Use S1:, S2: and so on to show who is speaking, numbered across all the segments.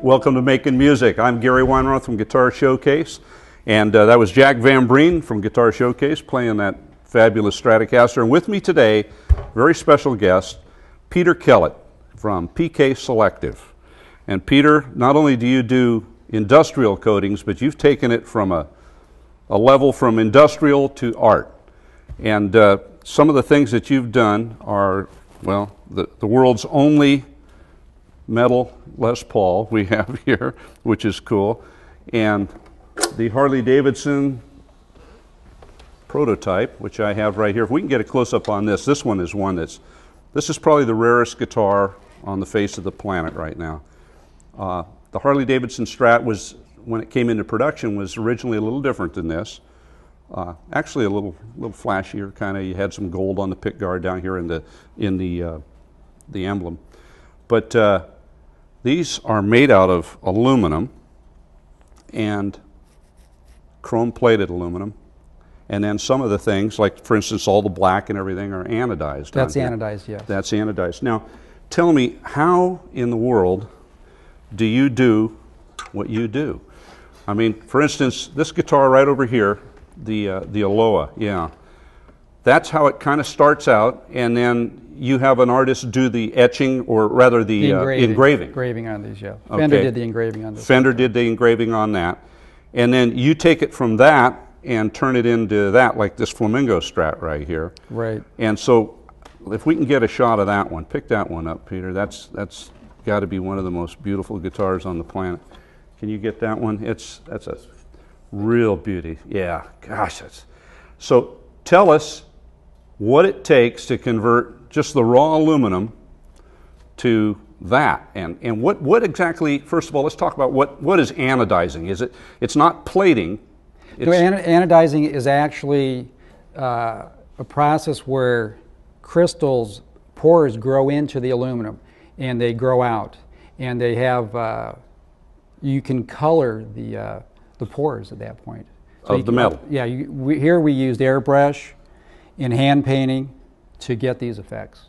S1: Welcome to Making Music. I'm Gary Wineroth from Guitar Showcase, and that was Jack Van Breen from Guitar Showcase playing that fabulous Stratocaster. And with me today, very special guest, Peter Kellett from PK Selective. And Peter, not only do you do industrial coatings, but you've taken it from a level from industrial to art. And some of the things that you've done are, well, the world's only metal Les Paul we have here, which is cool, and the Harley-Davidson Prototype, which I have right here. If we can get a close-up on this, this one is one this is probably the rarest guitar on the face of the planet right now. The Harley-Davidson Strat was, when it came into production, was originally a little different than this. Actually a little flashier, kind of. You had some gold on the pick guard down here in the emblem. But these are made out of aluminum and chrome-plated aluminum, and then some of the things, like for instance, all the black and everything, are anodized.
S2: That's anodized, yes.
S1: That's anodized. Now, tell me, how in the world do you do what you do? I mean, for instance, this guitar right over here, the Aloha, yeah, that's how it kind of starts out, and then you have an artist do the etching, or rather the engraving.
S2: Engraving on these, yeah.
S1: Okay.
S2: Fender did the engraving on this.
S1: Fender did the engraving on that. And then you take it from that and turn it into that, like this Flamingo Strat right here.
S2: Right.
S1: And so if we can get a shot of that one, pick that one up, Peter. That's got to be one of the most beautiful guitars on the planet. Can you get that one? That's a real beauty. Yeah, gosh. So tell us what it takes to convert just the raw aluminum to that, and what exactly, first of all, let's talk about what is anodizing. It's not plating.
S2: Anodizing is actually a process where crystals, pores grow into the aluminum, and they grow out, and they have, you can color the pores at that point. So
S1: of the metal.
S2: Yeah, here we used airbrush in hand painting to get these effects.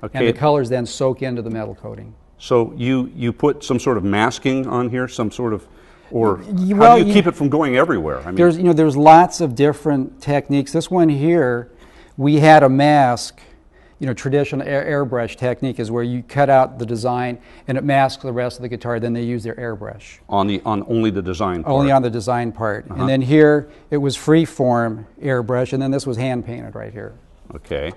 S2: Okay. And the colors then soak into the metal coating. So
S1: you put some sort of masking on here, some sort of, or how do you keep it from going everywhere? I mean,
S2: there's lots of different techniques. This one here, we had a mask. Traditional airbrush technique is where you cut out the design and it masks the rest of the guitar. Then they use their airbrush
S1: on only the design part.
S2: Only on the design part. And then here it was free form airbrush, and then this was hand painted right here.
S1: Okay.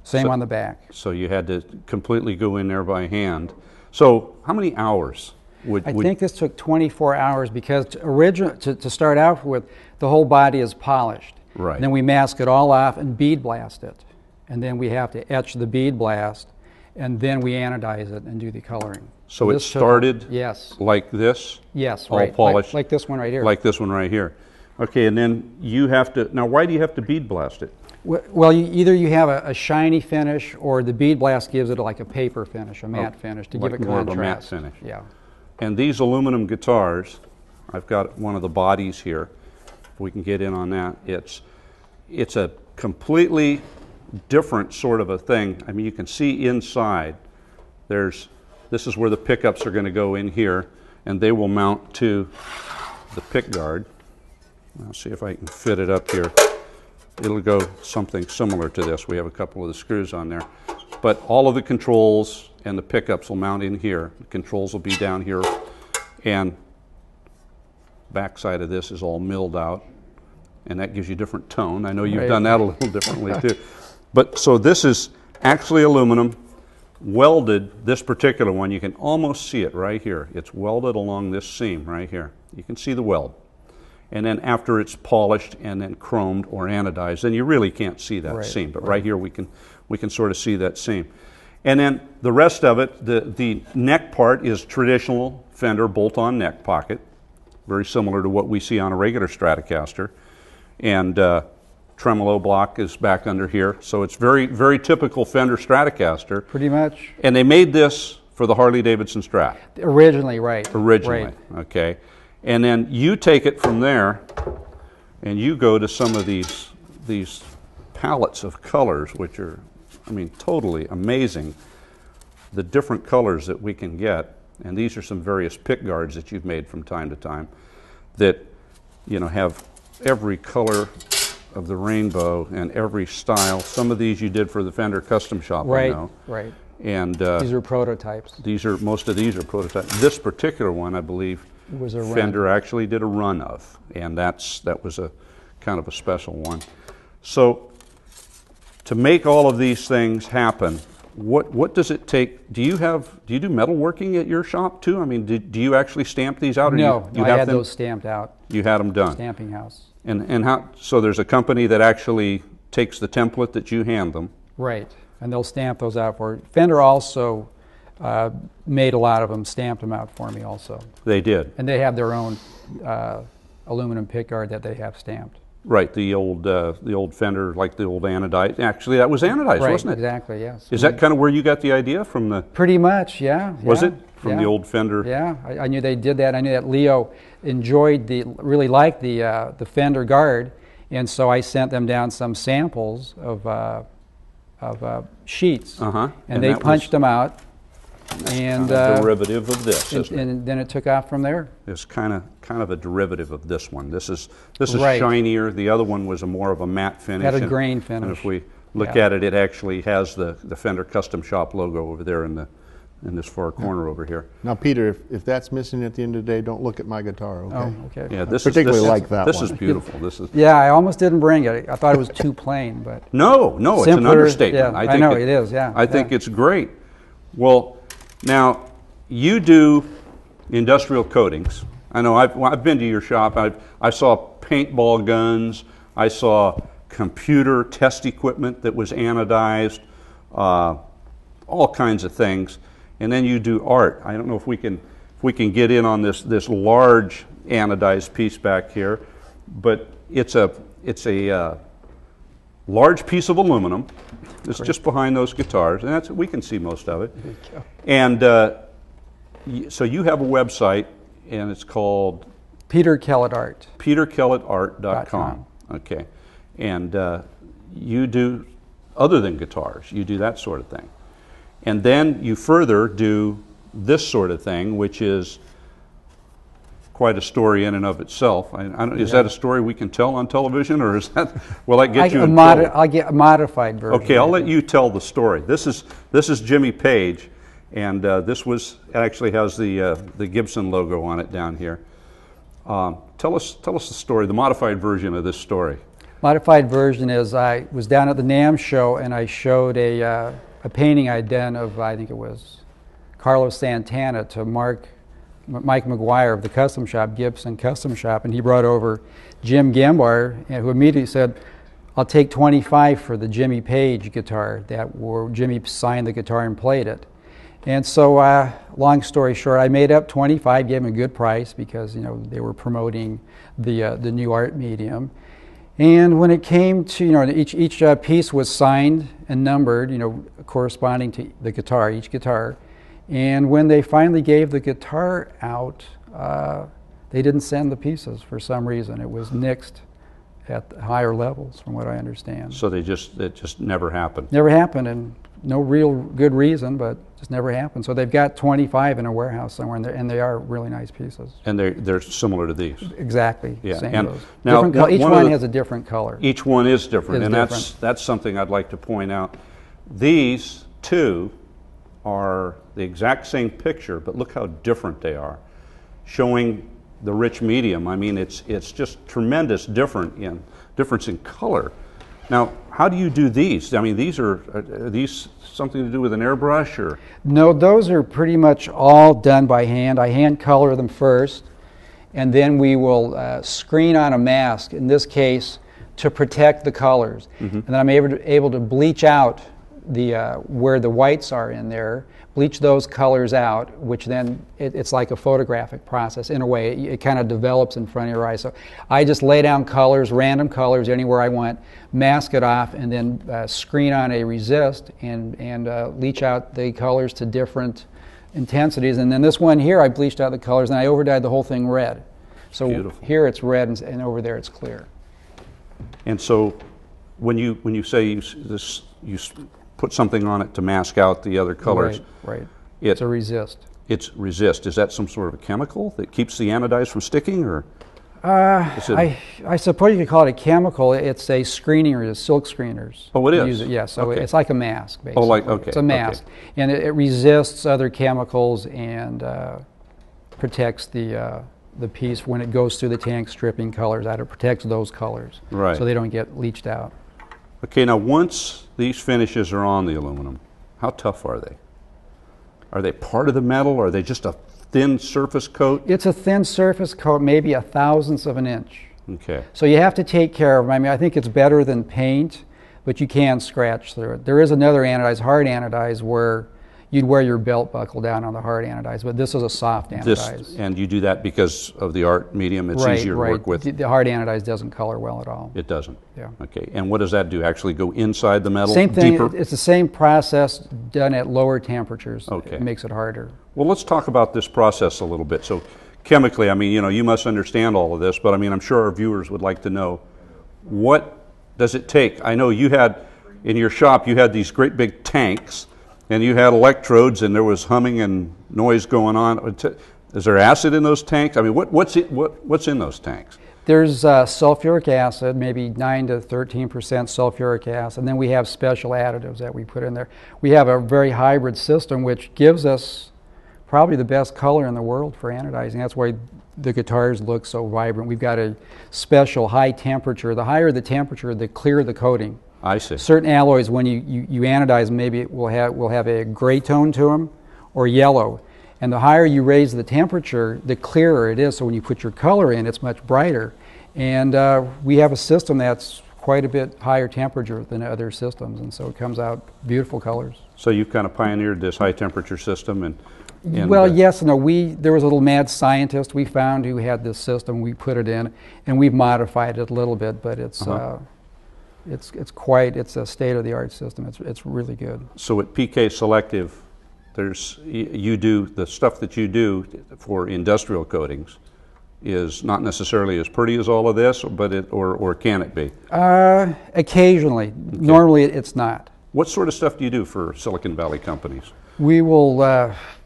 S2: Same on the back.
S1: So you had to completely go in there by hand. So how many hours
S2: I think this took 24 hours because to start out with, the whole body is polished.
S1: Right.
S2: And then we mask it all off and bead blast it. And then we have to etch the bead blast, and then we anodize it and do the coloring.
S1: So it started
S2: yes.
S1: like this?
S2: Yes,
S1: all
S2: right.
S1: Polished?
S2: Like this one right here.
S1: Like this one right here. Okay, and then you have to, now why do you have to bead blast it?
S2: Well, either you have a shiny finish, or the bead blast gives it like a paper finish, a matte finish, to give it
S1: more
S2: contrast.
S1: Of a matte finish.
S2: Yeah.
S1: And these aluminum guitars, I've got one of the bodies here. If we can get in on that, it's a completely different sort of a thing. I mean, you can see inside. This is where the pickups are going to go in here, and they will mount to the pick guard. I'll see if I can fit it up here. It'll go something similar to this. We have a couple of the screws on there. But all of the controls and the pickups will mount in here. The controls will be down here, and backside of this is all milled out, and that gives you different tone. I know you've done that a little differently too. But so this is actually aluminum, welded. This particular one, you can almost see it right here. It's welded along this seam right here. You can see the weld. And then after it's polished and then chromed or anodized, then you really can't see that seam. But right here we can sort of see that seam. And then the rest of it, the neck part is traditional Fender bolt-on neck pocket, very similar to what we see on a regular Stratocaster. And tremolo block is back under here. So it's very, very typical Fender Stratocaster.
S2: Pretty much.
S1: And they made this for the Harley-Davidson Strat.
S2: Originally, right.
S1: Originally, okay. And then you take it from there and you go to some of these palettes of colors, which are, I mean, totally amazing. The different colors that we can get. And these are some various pick guards that you've made from time to time that, you know, have every color of the rainbow and every style. Some of these you did for the Fender Custom Shop,
S2: right,
S1: I know.
S2: Right.
S1: And
S2: these are prototypes.
S1: most of these are prototypes. This particular one, I believe,
S2: was a
S1: Fender actually did a run of, and that was a kind of a special one. So to make all of these things happen, what does it take? Do you do metalworking at your shop too? I mean, do you actually stamp these out? Or
S2: no,
S1: you
S2: I
S1: have
S2: had
S1: them?
S2: those stamped out.
S1: You had them done.
S2: Stamping house.
S1: And how? So there's a company that actually takes the template that you hand them.
S2: Right, and they'll stamp those out for you. Fender also made a lot of them, stamped them out for me also.
S1: They did.
S2: And they have their own aluminum pickguard that they have stamped.
S1: Right, the old Fender, like the old anodized. Actually, that was anodized,
S2: Right,
S1: wasn't it?
S2: Exactly, yes.
S1: Is that kind of where you got the idea from? The
S2: pretty much, yeah.
S1: Was
S2: yeah,
S1: it from
S2: yeah.
S1: the old Fender?
S2: Yeah, I knew they did that. I knew that Leo really liked the Fender guard, and so I sent them down some samples of sheets, and they punched them out. And
S1: a derivative of this, isn't it?
S2: And then it took off from there.
S1: It's kind of a derivative of this one. This is
S2: Right.
S1: shinier. The other one was more of a matte finish.
S2: Had a grain finish.
S1: And if we look at it, it actually has the Fender Custom Shop logo over there in this far corner over here.
S3: Now, Peter, if that's missing at the end of the day, don't look at my guitar, okay?
S2: Oh, okay.
S1: Yeah, this
S3: particularly
S1: is,
S3: like that
S1: This
S3: one.
S1: is beautiful. This is.
S2: Yeah, I almost didn't bring it. I thought it was too plain, but
S1: No, it's an
S2: Simpler,
S1: understatement.
S2: yeah, I know it is, yeah,
S1: I think
S2: yeah.
S1: it's great. Well, now you do industrial coatings. I know I've been to your shop. I saw paintball guns. I saw computer test equipment that was anodized, all kinds of things. And then you do art. I don't know if we can get in on this large anodized piece back here, but it's a large piece of aluminum. It's just behind those guitars, and we can see most of it. And so you have a website, and it's called
S2: Peter Kellett Art.
S1: PeterKellettArt.com. Okay, and you do other than guitars. You do that sort of thing, and then you further do this sort of thing, which is quite a story in and of itself. Is that a story we can tell on television, or is that will that get you in trouble?
S2: I'll get a modified version.
S1: Okay, I'll let you tell the story. This is Jimmy Page, and this actually has the Gibson logo on it down here. Tell us the story, the modified version of this story.
S2: Modified version is I was down at the NAMM show and I showed a painting I'd done of, I think it was Carlos Santana, to Mike McGuire of the Custom Shop, Gibson Custom Shop, and he brought over Jim Gambar, who immediately said, "I'll take 25 for the Jimmy Page guitar," where Jimmy signed the guitar and played it. And so, long story short, I made up 25, gave him a good price because they were promoting the new art medium. And when it came to each piece was signed and numbered, corresponding to the guitar, each guitar. And when they finally gave the guitar out, they didn't send the pieces for some reason. It was nixed at higher levels, from what I understand.
S1: So it just never happened.
S2: Never happened, and no real good reason, but just never happened. So they've got 25 in a warehouse somewhere, and they are really nice pieces.
S1: And they're similar to these.
S2: Exactly.
S1: Yeah.
S2: Same
S1: And
S2: those.
S1: now
S2: Each one has a different color.
S1: Each one is different,
S2: Is
S1: and
S2: different.
S1: that's something I'd like to point out. These two are the exact same picture, but look how different they are, showing the rich medium. I mean, it's just tremendous difference in color. Now, how do you do these? I mean, are these something to do with an airbrush, or?
S2: No, those are pretty much all done by hand. I hand color them first, and then we will screen on a mask, in this case, to protect the colors. Mm-hmm. And then I'm able to bleach out where the whites are in there, bleach those colors out, which then it's like a photographic process in a way. It kind of develops in front of your eyes. So I just lay down colors, random colors anywhere I want, mask it off, and then screen on a resist and leach out the colors to different intensities. And then this one here, I bleached out the colors and I overdyed the whole thing red. So
S1: beautiful. Here
S2: it's red and over there it's clear.
S1: And so when you say you put something on it to mask out the other colors.
S2: Right. It's a resist.
S1: It's resist. Is that some sort of a chemical that keeps the anodize from sticking, or?
S2: I suppose you could call it a chemical. It's a screener, silk screeners.
S1: Oh, it is?
S2: Yeah, so
S1: Okay.
S2: it's like a mask, basically.
S1: Oh, like, okay.
S2: It's a mask. And it resists other chemicals and protects the piece when it goes through the tank stripping colors out. It protects those colors.
S1: Right.
S2: So they don't get leached out.
S1: Okay, now once these finishes are on the aluminum, how tough are they? Are they part of the metal, or are they just a thin surface coat?
S2: It's a thin surface coat, maybe a thousandth of an inch.
S1: Okay.
S2: So you have to take care of them. I mean, I think it's better than paint, but you can scratch through it. There is another anodize, hard anodize, where you'd wear your belt buckle down on the hard anodize, but this is a soft anodize.
S1: And you do that because of the art medium? It's
S2: right,
S1: easier to
S2: right.
S1: work with?
S2: The hard anodize doesn't color well at all.
S1: It doesn't?
S2: Yeah.
S1: Okay, and what does that do? Actually go inside the metal?
S2: Same thing,
S1: deeper?
S2: it's the same process done at lower temperatures.
S1: Okay.
S2: It makes it harder.
S1: Well, let's talk about this process a little bit. So chemically, I mean, you must understand all of this, but I mean, I'm sure our viewers would like to know, what does it take? I know you had, in your shop, you had these great big tanks, and you had electrodes, and there was humming and noise going on. Is there acid in those tanks? I mean, what's in those tanks?
S2: There's sulfuric acid, maybe 9 to 13% sulfuric acid, and then we have special additives that we put in there. We have a very hybrid system, which gives us probably the best color in the world for anodizing. That's why the guitars look so vibrant. We've got a special high temperature. The higher the temperature, the clearer the coating.
S1: I see.
S2: Certain alloys, when you anodize, maybe it will have a gray tone to them or yellow. And the higher you raise the temperature, the clearer it is. So when you put your color in, it's much brighter. And we have a system that's quite a bit higher temperature than other systems, and so it comes out beautiful colors.
S1: So you've kind of pioneered this high temperature system, and
S2: well, yes and no. There was a little mad scientist we found who had this system. We put it in, and we've modified it a little bit, but it's a state-of-the-art system. It's really good.
S1: So at PK Selective, you do the stuff that you do for industrial coatings is not necessarily as pretty as all of this, but or can it be?
S2: Occasionally. Okay. Normally, it's not.
S1: What sort of stuff do you do for Silicon Valley companies?
S2: We will,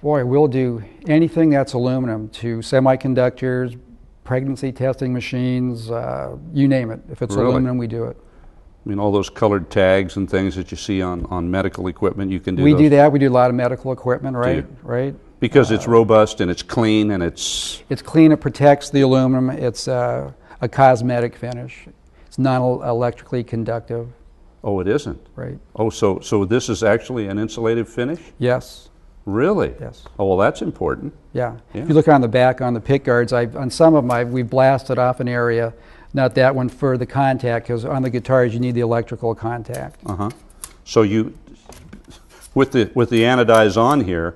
S2: we'll do anything that's aluminum, to semiconductors, pregnancy testing machines, you name it. If it's
S1: Really?
S2: aluminum, we do it.
S1: I mean, all those colored tags and things that you see on medical equipment, you can do
S2: We
S1: those?
S2: do that. We do a lot of medical equipment, right? Right.
S1: Because it's robust and it's clean and it's...
S2: It's clean, it protects the aluminum, it's a cosmetic finish. It's non-electrically conductive.
S1: Oh, it isn't?
S2: Right.
S1: Oh, so this is actually an insulated finish?
S2: Yes.
S1: Really?
S2: Yes.
S1: Oh, well, that's important.
S2: Yeah.
S1: Yeah.
S2: If you look on the back on the pick guards, on some of them we've blasted off an area, not that one, for the contact, because on the guitars you need the electrical contact.
S1: Uh-huh. So with the anodize on here,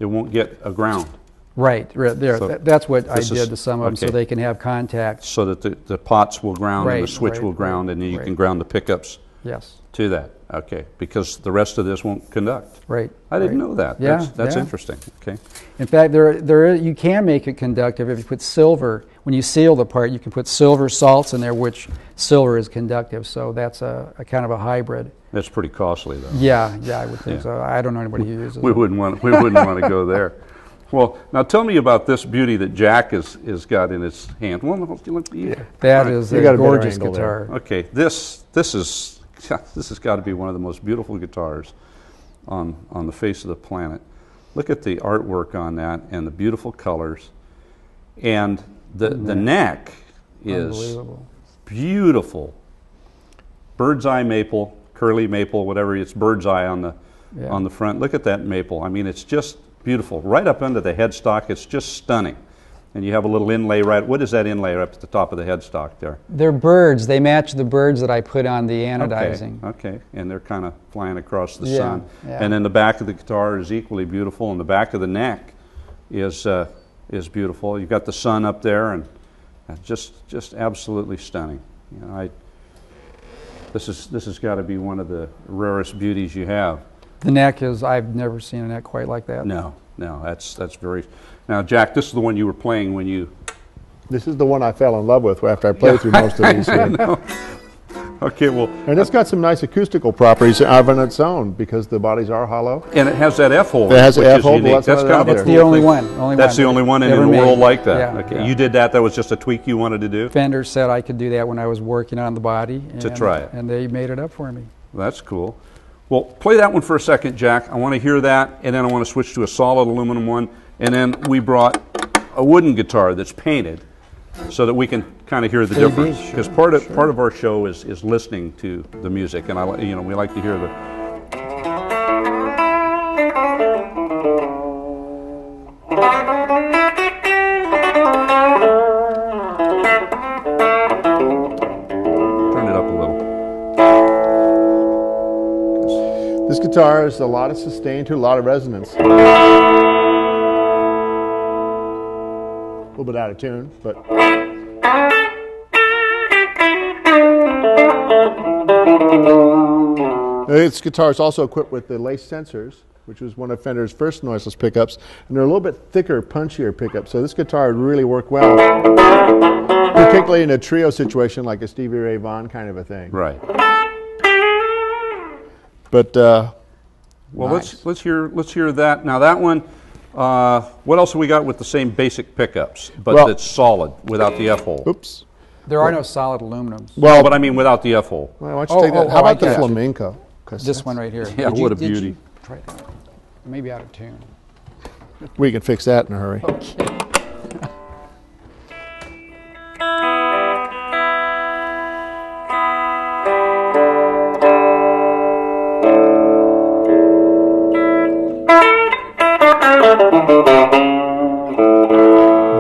S1: it won't get a ground.
S2: Right there.
S1: So
S2: that's what I
S1: this
S2: did
S1: is-
S2: to some of them, so
S1: okay.
S2: they can have contact.
S1: So that the pots will ground and
S2: Right,
S1: the switch
S2: right,
S1: will ground,
S2: right,
S1: and then you
S2: right.
S1: can ground the pickups
S2: Yes.
S1: to that. Okay, because the rest of this won't conduct.
S2: Right.
S1: I didn't
S2: right.
S1: know that.
S2: Yeah,
S1: That's
S2: yeah.
S1: interesting. Okay.
S2: In fact, you can make it conductive if you put silver. When you seal the part, you can put silver salts in there, which silver is conductive. So that's a kind of a hybrid.
S1: That's pretty costly, though.
S2: Yeah, I would think
S1: Yeah.
S2: so. I don't know anybody who uses
S1: We
S2: it.
S1: wouldn't want to go there. Well, now tell me about this beauty that Jack has got in his hand. Well,
S2: That is
S3: You
S2: a
S3: got a better
S2: gorgeous
S3: angle there.
S2: guitar.
S1: Okay, this has got to be one of the most beautiful guitars on the face of the planet. Look at the artwork on that and the beautiful colors, and the neck is
S2: Unbelievable.
S1: beautiful. Bird's eye maple, curly maple, whatever. It's bird's eye on the front. Look at that maple. I mean, it's just beautiful. Right up under the headstock, it's just stunning. And you have a little inlay right. What is that inlay up at the top of the headstock there?
S2: They're birds. They match the birds that I put on the anodizing.
S1: Okay, and they're kind of flying across the
S2: Yeah,
S1: sun.
S2: yeah.
S1: And then the back of the guitar is equally beautiful, and the back of the neck is beautiful. You've got the sun up there, and just absolutely stunning. You know, this has got to be one of the rarest beauties you have.
S2: The neck is, I've never seen a neck quite like that.
S1: No, that's very. Now, Jack, this is the one you were playing when you.
S3: This is the one I fell in love with after I played through most of these here.
S1: Okay, well,
S3: And it's got some nice acoustical properties of its own because the bodies are hollow.
S1: and it has that F-hole.
S3: It has
S1: which
S3: an
S1: is
S3: F-hole,
S1: unique.
S3: what's
S1: That's
S3: that
S1: kind of
S3: out
S1: a
S3: there?
S2: That's
S1: cool
S2: the only
S1: thing.
S2: one.
S1: That's the only one in the
S2: ever
S1: world
S2: made.
S1: like that.
S2: Yeah,
S1: Okay,
S2: yeah.
S1: you did that. That was just a tweak you wanted to do.
S2: Fender said I could do that when I was working on the body.
S1: To
S2: and-
S1: try it.
S2: And they made it up for me.
S1: That's cool. Well, play that one for a second, Jack. I want to hear that, and then I want to switch to a solid aluminum one. And then we brought a wooden guitar that's painted, so that we can kind of hear the
S2: Maybe,
S1: difference.
S2: sure,
S1: Because part of our show is listening to the music, and we like to hear the. Turn it up a little.
S3: This guitar has a lot of sustain to a lot of resonance. A little bit out of tune, but this guitar is also equipped with the lace sensors, which was one of Fender's first noiseless pickups, and they're a little bit thicker, punchier pickups. So this guitar would really work well, particularly in a trio situation like a Stevie Ray Vaughan kind of a thing.
S1: Right.
S3: But
S1: Well,
S3: nice.
S1: let's hear that. Now that one. What else have we got with the same basic pickups, but
S3: Well-
S1: that's solid without the F-hole?
S3: Oops.
S2: There are no solid aluminums.
S3: Well,
S1: But I mean without the F-hole.
S3: why don't you take that? How
S2: I
S3: about the
S2: get it.
S3: flamenco? 'Cause
S2: This one right here.
S1: Yeah,
S2: Did
S1: what a
S2: did
S1: beauty.
S2: try that? Maybe out of tune.
S3: we can fix that in a hurry.
S2: Okay.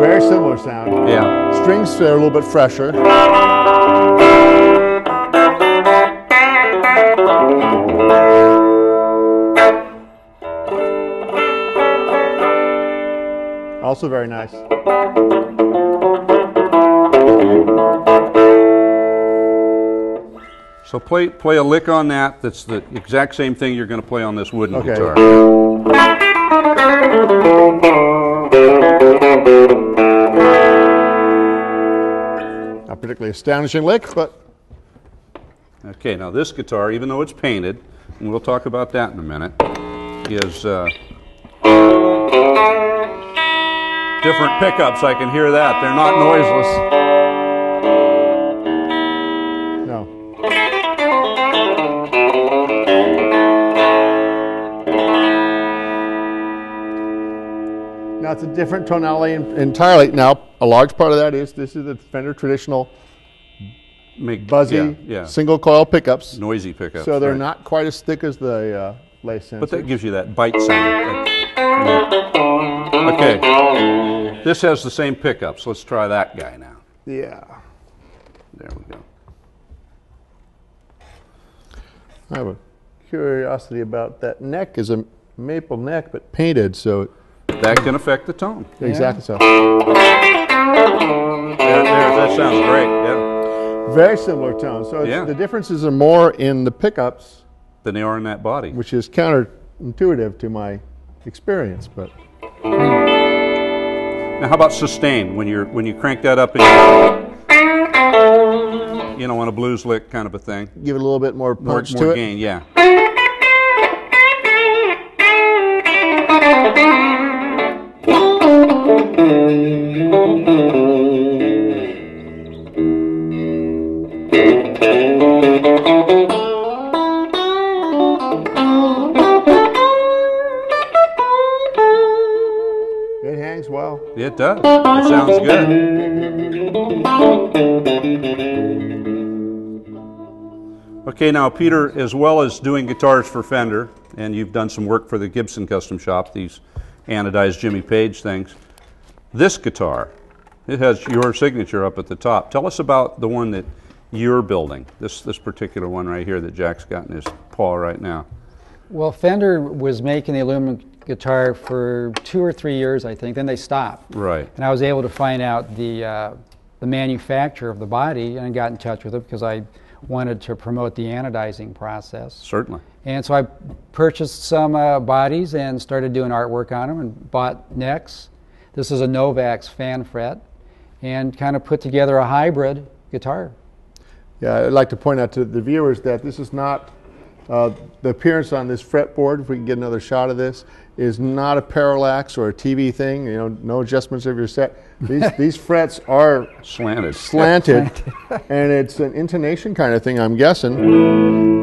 S3: Very similar sound.
S1: Yeah.
S3: Strings are a little bit fresher. Also very nice.
S1: So play a lick on that. That's the exact same thing you're going to play on this wooden
S3: Okay.
S1: guitar.
S3: Not particularly astonishing lick, but
S1: Okay, now this guitar, even though it's painted, and we'll talk about that in a minute, is different pickups. I can hear that. They're not noiseless.
S3: no. Now it's a different tonality entirely. Now, a large part of that is this is the Fender traditional
S1: Make
S3: buzzy
S1: yeah.
S3: single coil pickups.
S1: Noisy pickups.
S3: So they're
S1: right.
S3: not quite as thick as the lace sensor.
S1: But that gives you that bite sound. Okay, this has the same pickups. Let's try that guy now.
S3: yeah.
S1: There we go.
S3: I have a curiosity about that neck. Is a maple neck, but painted, so
S1: That can affect the tone.
S3: exactly so.
S1: That sounds great. Yeah,
S3: Very similar tone. So it's,
S1: Yeah.
S3: the differences are more in the pickups,
S1: than they are in that body.
S3: which is counterintuitive to my experience. But
S1: Now, how about sustain? When you crank that up, and on a blues lick kind of a thing.
S3: give it a little bit more
S1: More
S3: punch to it.
S1: gain, yeah.
S3: It hangs well.
S1: It does. It sounds good. Okay, now Peter, as well as doing guitars for Fender, and you've done some work for the Gibson Custom Shop, these anodized Jimmy Page things. This guitar, it has your signature up at the top. Tell us about the one that you're building. This particular one right here that Jack's got in his paw right now.
S2: Well, Fender was making the aluminum guitar for 2 or 3 years, I think. Then they stopped.
S1: Right.
S2: And I was able to find out the manufacturer of the body and got in touch with it because I wanted to promote the anodizing process.
S1: Certainly.
S2: And so I purchased some bodies and started doing artwork on them and bought necks. This is a Novak's fan fret and kind of put together a hybrid guitar.
S3: Yeah, I'd like to point out to the viewers that this is not, the appearance on this fretboard, if we can get another shot of this, is not a parallax or a TV thing, you know, no adjustments of your set. These frets are slanted, and it's an intonation kind of thing, I'm guessing.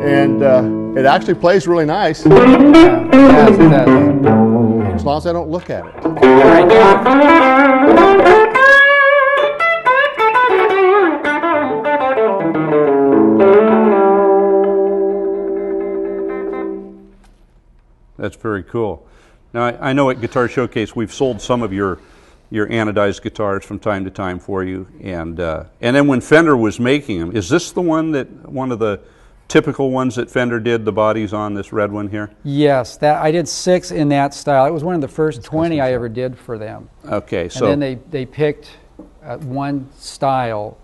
S3: And it actually plays really nice.
S2: Yeah, it does, it does.
S3: As long as I don't look at it.
S1: That's very cool. Now, I know at Guitar Showcase we've sold some of your anodized guitars from time to time for you, and then when Fender was making them, is this the one of the typical ones that Fender did the bodies on, this red one here?
S2: Yes, I did 6 in that style. It was one of the first 20 I ever did for them.
S1: Okay, so
S2: and then they picked one style,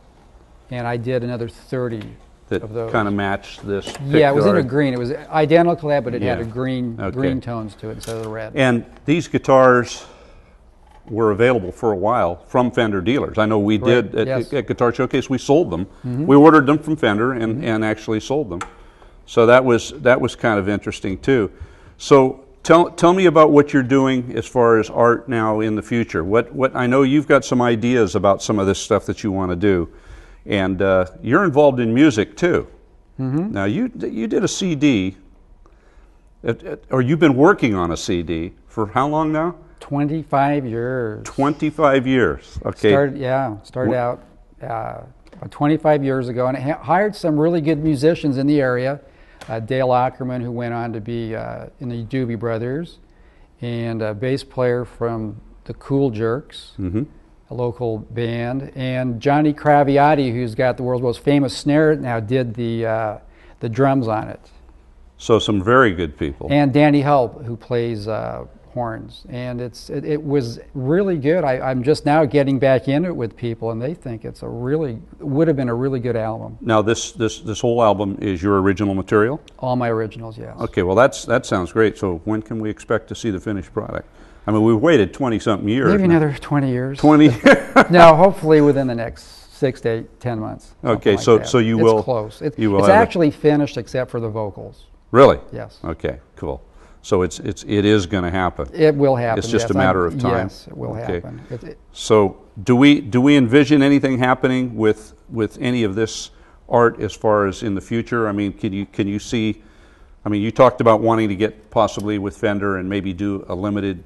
S2: and I did another 30
S1: that
S2: of those.
S1: kind of matched this.
S2: Yeah, it was in a
S1: pickguard.
S2: green. It was identical to that, but it had
S1: Yeah.
S2: a green
S1: Okay.
S2: green tones to it instead of the red.
S1: And these guitars were available for a while from Fender dealers. I know we
S2: Right,
S1: did
S2: yes.
S1: at Guitar Showcase. We sold them. We ordered them from Fender and actually sold them. So that was kind of interesting too. So tell me about what you're doing as far as art now in the future. What I know you've got some ideas about some of this stuff that you want to do, and you're involved in music too. Now you did a CD, or you've been working on a CD for how long now?
S2: 25 years.
S1: 25 years. Okay.
S2: Started out about 25 years ago, and hired some really good musicians in the area. Dale Ackerman, who went on to be in the Doobie Brothers, and a bass player from the Cool Jerks, a local band, and Johnny Craviotti, who's got the world's most famous snare now, did the drums on it.
S1: So some very good people.
S2: And Danny Help, who plays horns, and it was really good. I'm just now getting back into it with people, and they think it's would have been a really good album.
S1: Now this whole album is your original material?
S2: All my originals, yes.
S1: Okay, well that sounds great. So when can we expect to see the finished product? I mean, we've waited 20-something years.
S2: Maybe another 20 years.
S1: 20.
S2: No, hopefully within the next 6 to 10 months.
S1: Okay,
S2: something like
S1: so
S2: that.
S1: you
S2: it's
S1: will.
S2: Close. It's
S1: have it.
S2: actually finished except for the vocals.
S1: Really?
S2: Yes.
S1: Okay, cool. So it is going to happen.
S2: It will happen.
S1: It's just
S2: yes.
S1: a matter of time.
S2: Yes, it will happen.
S1: So do we envision anything happening with any of this art as far as in the future? I mean, can you see? I mean, you talked about wanting to get possibly with Fender and maybe do a limited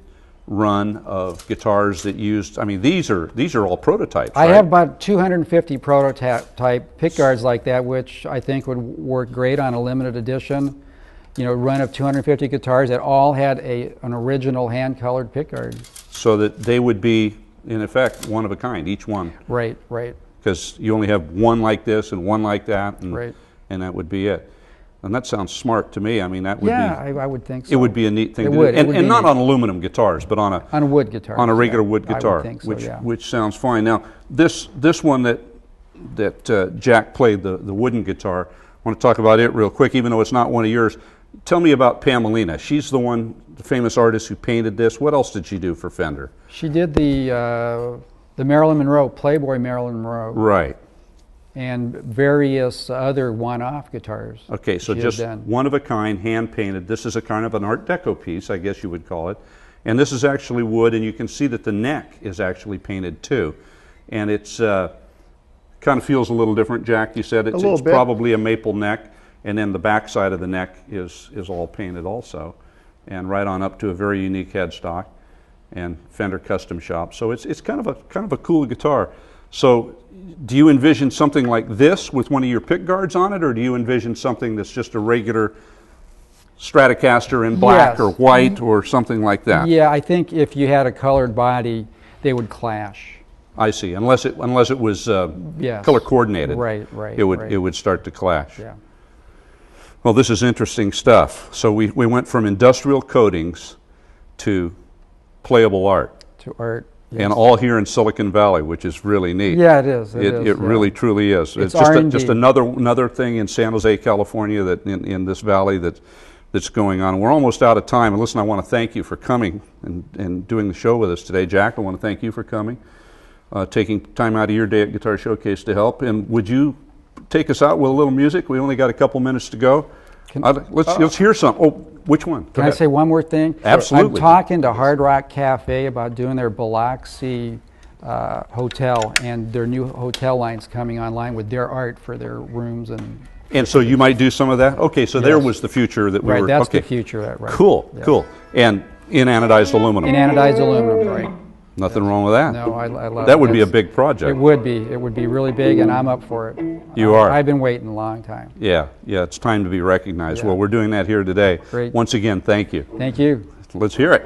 S1: run of guitars that used. I mean, these are all prototypes.
S2: I
S1: right?
S2: have about 250 prototype pickguards like that, which I think would work great on a limited edition. Run of 250 guitars that all had an original hand-colored pickguard.
S1: So that they would be, in effect, one of a kind, each one.
S2: Right.
S1: Because you only have one like this and one like that, and,
S2: Right.
S1: and that would be it. And that sounds smart to me. I mean, that would be.
S2: I would think so.
S1: It would be a neat thing
S2: It
S1: to
S2: would.
S1: do.
S2: It would
S1: And
S2: be
S1: not
S2: neat.
S1: on aluminum guitars, but on
S2: a wood guitar.
S1: On a regular wood
S2: I
S1: guitar,
S2: would think so,
S1: which sounds fine. Now, this one that Jack played, the wooden guitar, I want to talk about it real quick, even though it's not one of yours. Tell me about Pamelina. She's the famous artist who painted this. What else did she do for Fender?
S2: She did the Marilyn Monroe, Playboy Marilyn Monroe.
S1: Right.
S2: And various other one-off guitars.
S1: Okay, so just one of a kind, hand painted. This is a kind of an Art Deco piece, I guess you would call it. And this is actually wood, and you can see that the neck is actually painted too. And it's kind of feels a little different, Jack. You said it's probably a maple neck, and then the back side of the neck is all painted also, and right on up to a very unique headstock and Fender custom shop. So it's kind of a cool guitar. So do you envision something like this with one of your pick guards on it, or do you envision something that's just a regular Stratocaster in black or white or something like that?
S2: Yeah, I think if you had a colored body, they would clash.
S1: I see. Unless it was color coordinated,
S2: right.
S1: It would start to clash.
S2: Yeah.
S1: Well, this is interesting stuff. So we went from industrial coatings to playable art.
S2: To art. Yes.
S1: And all here in Silicon Valley, which is really neat.
S2: Yeah, it is.
S1: It really, truly is. It's just another thing in San Jose, California, that in this valley that's going on. We're almost out of time. And listen, I want to thank you for coming and doing the show with us today. Jack, I want to thank you for coming, taking time out of your day at Guitar Showcase to help. And would you take us out with a little music? We only got a couple minutes to go. Let's hear some. Oh, which one?
S2: Can I say one more thing?
S1: Absolutely.
S2: I'm talking to Hard Rock Cafe about doing their Biloxi hotel and their new hotel lines coming online with their art for their rooms
S1: and so you might do some of that? Okay, so there was the future that we were...
S2: Right, that's the future. Right.
S1: Cool, cool. And in anodized aluminum?
S2: In anodized aluminum, right.
S1: Nothing wrong with that.
S2: No, I love it.
S1: That would be a big project.
S2: It would be. It would be really big, and I'm up for it.
S1: You are?
S2: I've been waiting a long time.
S1: Yeah, it's time to be recognized.
S2: Yeah.
S1: Well, we're doing that here today.
S2: Great.
S1: Once again, thank you.
S2: Thank you.
S1: Let's hear it.